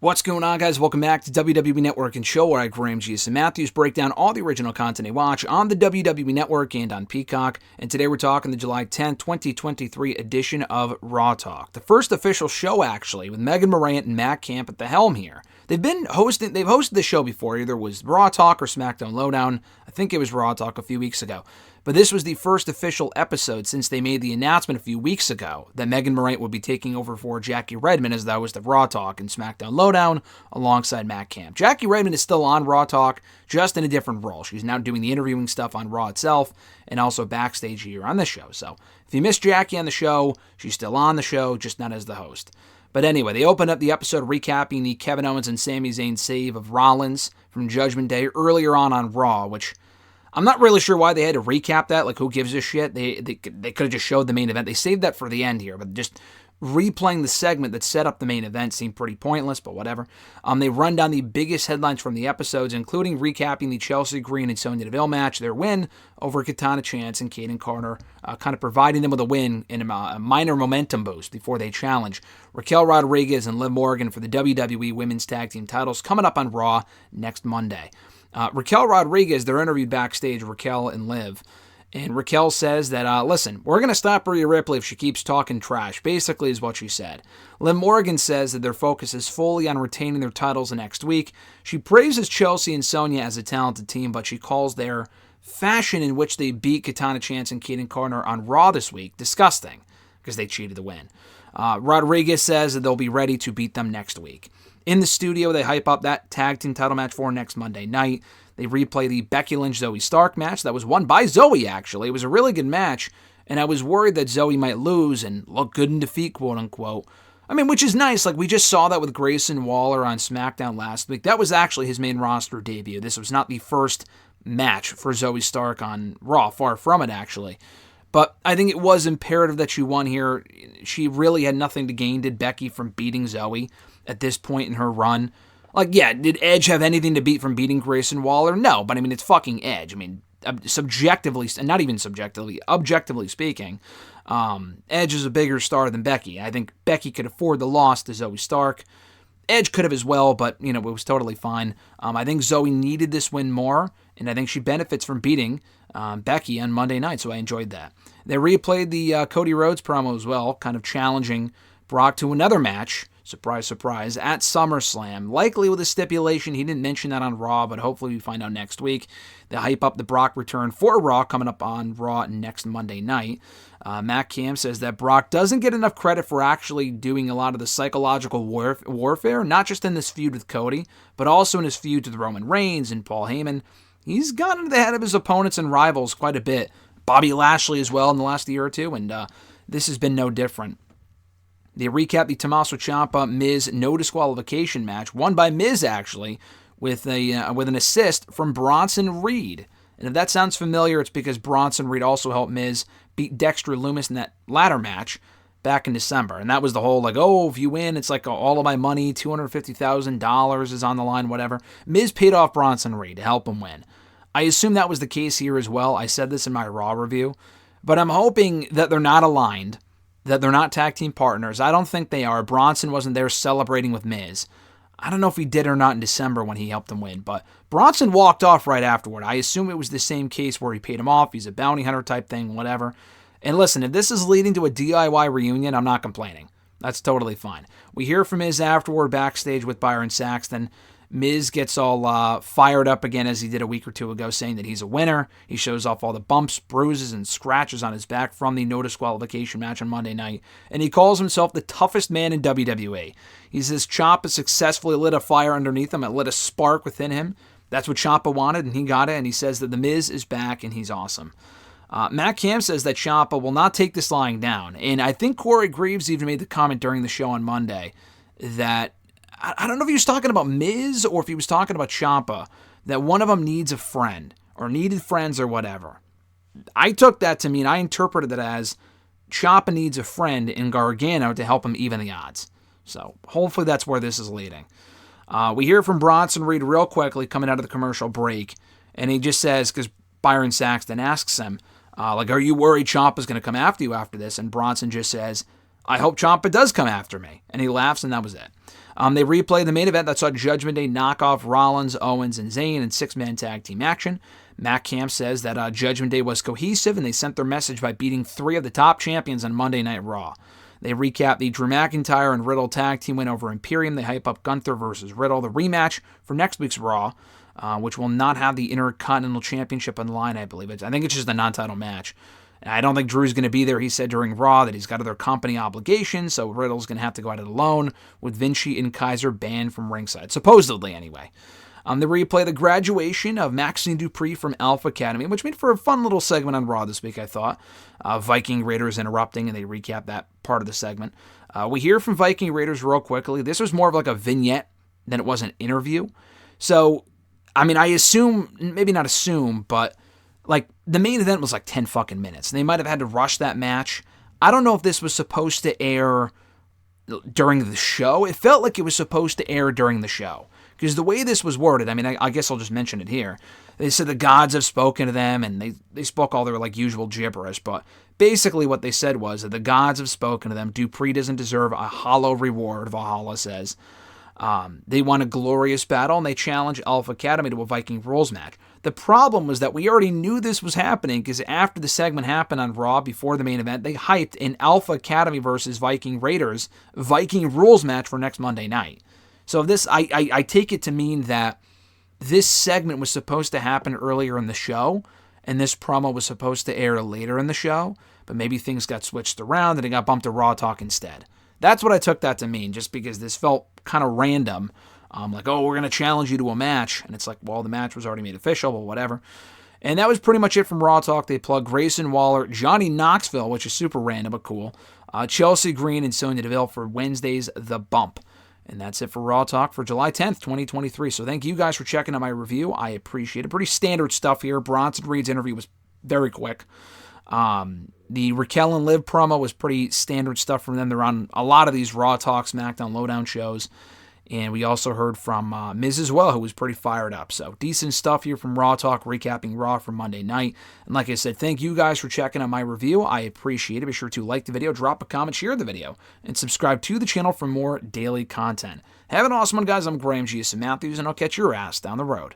What's going on, guys? Welcome back to WWE Network and Show, where I, Graham G.S. Matthews, break down all the original content I watch on the WWE Network and on Peacock. And today we're talking the July 10th, 2023 edition of Raw Talk. The first official show, actually, with Megan Morant and Matt Camp at the helm here. They've hosted the show before. Either was Raw Talk or SmackDown Lowdown. I think it was Raw Talk a few weeks ago. But this was the first official episode since they made the announcement a few weeks ago that Megan Morant would be taking over for Jackie Redmond as that was the Raw Talk and SmackDown Lowdown alongside Matt Camp. Jackie Redmond is still on Raw Talk, just in a different role. She's now doing the interviewing stuff on Raw itself and also backstage here on this show. So if you missed Jackie on the show, she's still on the show, just not as the host. But anyway, they opened up the episode recapping the Kevin Owens and Sami Zayn save of Rollins from Judgment Day earlier on Raw, which I'm not really sure why they had to recap that. Like, who gives a shit? They could have just showed the main event. They saved that for the end here, but just replaying the segment that set up the main event seemed pretty pointless, but whatever. They run down the biggest headlines from the episodes, including recapping the Chelsea Green and Sonya Deville match, their win over Katana Chance and Kaden Carter, kind of providing them with a win in a minor momentum boost before they challenge Raquel Rodriguez and Liv Morgan for the WWE Women's Tag Team titles coming up on Raw next Monday. Raquel Rodriguez, they're interviewed backstage, Raquel and Liv. And Raquel says that, listen, we're going to stop Rhea Ripley if she keeps talking trash, basically is what she said. Liv Morgan says that their focus is fully on retaining their titles next week. She praises Chelsea and Sonya as a talented team, but she calls their fashion in which they beat Katana Chance and Kaden Carter on Raw this week disgusting, because they cheated to win. Rodriguez says that they'll be ready to beat them next week. In the studio, they hype up that tag team title match for next Monday night. They replay the Becky Lynch-Zoe Stark match that was won by Zoe, actually. It was a really good match, and I was worried that Zoe might lose and look good in defeat, quote-unquote. I mean, which is nice. Like, we just saw that with Grayson Waller on SmackDown last week. That was actually his main roster debut. This was not the first match for Zoe Stark on Raw. Far from it, actually. But I think it was imperative that she won here. She really had nothing to gain, did Becky, from beating Zoe at this point in her run. Like, yeah, did Edge have anything to beat from beating Grayson Waller? No, but I mean, it's fucking Edge. I mean, subjectively, and not even subjectively, objectively speaking, Edge is a bigger star than Becky. I think Becky could afford the loss to Zoe Stark. Edge could have as well, but, you know, it was totally fine. I think Zoe needed this win more, and I think she benefits from beating Becky on Monday night, so I enjoyed that. They replayed the Cody Rhodes promo as well, kind of challenging Brock to another match, surprise, surprise, at SummerSlam, likely with a stipulation. He didn't mention that on Raw, but hopefully we find out next week. They hype up the Brock return for Raw coming up on Raw next Monday night. Matt Camp says that Brock doesn't get enough credit for actually doing a lot of the psychological warfare, not just in this feud with Cody, but also in his feud with Roman Reigns and Paul Heyman. He's gotten to the head of his opponents and rivals quite a bit. Bobby Lashley as well in the last year or two, and this has been no different. They recap the Tommaso Ciampa Miz no disqualification match, won by Miz actually, with an assist from Bronson Reed. And if that sounds familiar, it's because Bronson Reed also helped Miz beat Dexter Lumis in that ladder match back in December. And that was the whole, like, oh, if you win, it's like all of my money, $250,000 is on the line, whatever. Miz paid off Bronson Reed to help him win. I assume that was the case here as well. I said this in my Raw review. But I'm hoping that they're not aligned, that they're not tag team partners. I don't think they are. Bronson wasn't there celebrating with Miz. I don't know if he did or not in December when he helped him win, but Bronson walked off right afterward. I assume it was the same case where he paid him off. He's a bounty hunter type thing, whatever. And listen, if this is leading to a DIY reunion, I'm not complaining. That's totally fine. We hear from Miz afterward backstage with Byron Saxton. Miz gets all fired up again as he did a week or two ago, saying that he's a winner. He shows off all the bumps, bruises, and scratches on his back from the no disqualification match on Monday night, and he calls himself the toughest man in WWE. He says Ciampa successfully lit a fire underneath him. It lit a spark within him. That's what Ciampa wanted, and he got it, and he says that The Miz is back, and he's awesome. Matt Camp says that Ciampa will not take this lying down, and I think Corey Graves even made the comment during the show on Monday that I don't know if he was talking about Miz or if he was talking about Ciampa, that one of them needs a friend or needed friends or whatever. I took that to mean, I interpreted it as Ciampa needs a friend in Gargano to help him even the odds. So hopefully that's where this is leading. We hear from Bronson Reed real quickly coming out of the commercial break, and he just says, because Byron Saxton asks him, are you worried Ciampa's going to come after you after this? And Bronson just says, I hope Ciampa does come after me. And he laughs, and that was it. They replayed the main event that saw Judgment Day knock off Rollins, Owens, and Zayn in 6-man tag team action. Matt Camp says that Judgment Day was cohesive, and they sent their message by beating 3 of the top champions on Monday Night Raw. They recap the Drew McIntyre and Riddle tag team win over Imperium. They hype up Gunther versus Riddle, the rematch for next week's Raw, which will not have the Intercontinental Championship on the line, I believe. I think it's just a non-title match. I don't think Drew's going to be there. He said during Raw that he's got other company obligations, so Riddle's going to have to go at it alone, with Vinci and Kaiser banned from ringside, supposedly anyway. They replay the graduation of Maxine Dupree from Alpha Academy, which made for a fun little segment on Raw this week, I thought. Viking Raiders interrupting, and they recap that part of the segment. We hear from Viking Raiders real quickly. This was more of like a vignette than it was an interview. So, I mean, I assume, maybe not assume, but like the main event was like 10 fucking minutes. And they might have had to rush that match. I don't know if this was supposed to air during the show. It felt like it was supposed to air during the show. Because the way this was worded, I mean, I guess I'll just mention it here. They said the gods have spoken to them, and they spoke all their like usual gibberish. But basically what they said was that the gods have spoken to them. Dupree doesn't deserve a hollow reward, Valhalla says. They won a glorious battle, and they challenged Alpha Academy to a Viking Rules match. The problem was that we already knew this was happening, because after the segment happened on Raw before the main event, they hyped an Alpha Academy versus Viking Raiders Viking Rules match for next Monday night. So this, I take it to mean that this segment was supposed to happen earlier in the show, and this promo was supposed to air later in the show, but maybe things got switched around and it got bumped to Raw Talk instead. That's what I took that to mean, just because this felt kind of random. Like, oh, we're going to challenge you to a match. And it's like, well, the match was already made official, but whatever. And that was pretty much it from Raw Talk. They plugged Grayson Waller, Johnny Knoxville, which is super random but cool, Chelsea Green, and Sonya Deville for Wednesday's The Bump. And that's it for Raw Talk for July 10th, 2023. So thank you guys for checking out my review. I appreciate it. Pretty standard stuff here. Bronson Reed's interview was very quick. The Raquel and Liv promo was pretty standard stuff from them. They're on a lot of these Raw Talk, SmackDown, Lowdown shows. And we also heard from Miz as well, who was pretty fired up. So decent stuff here from Raw Talk, recapping Raw from Monday night. And like I said, thank you guys for checking out my review. I appreciate it. Be sure to like the video, drop a comment, share the video, and subscribe to the channel for more daily content. Have an awesome one, guys. I'm Graham G. Matthews, and I'll catch your ass down the road.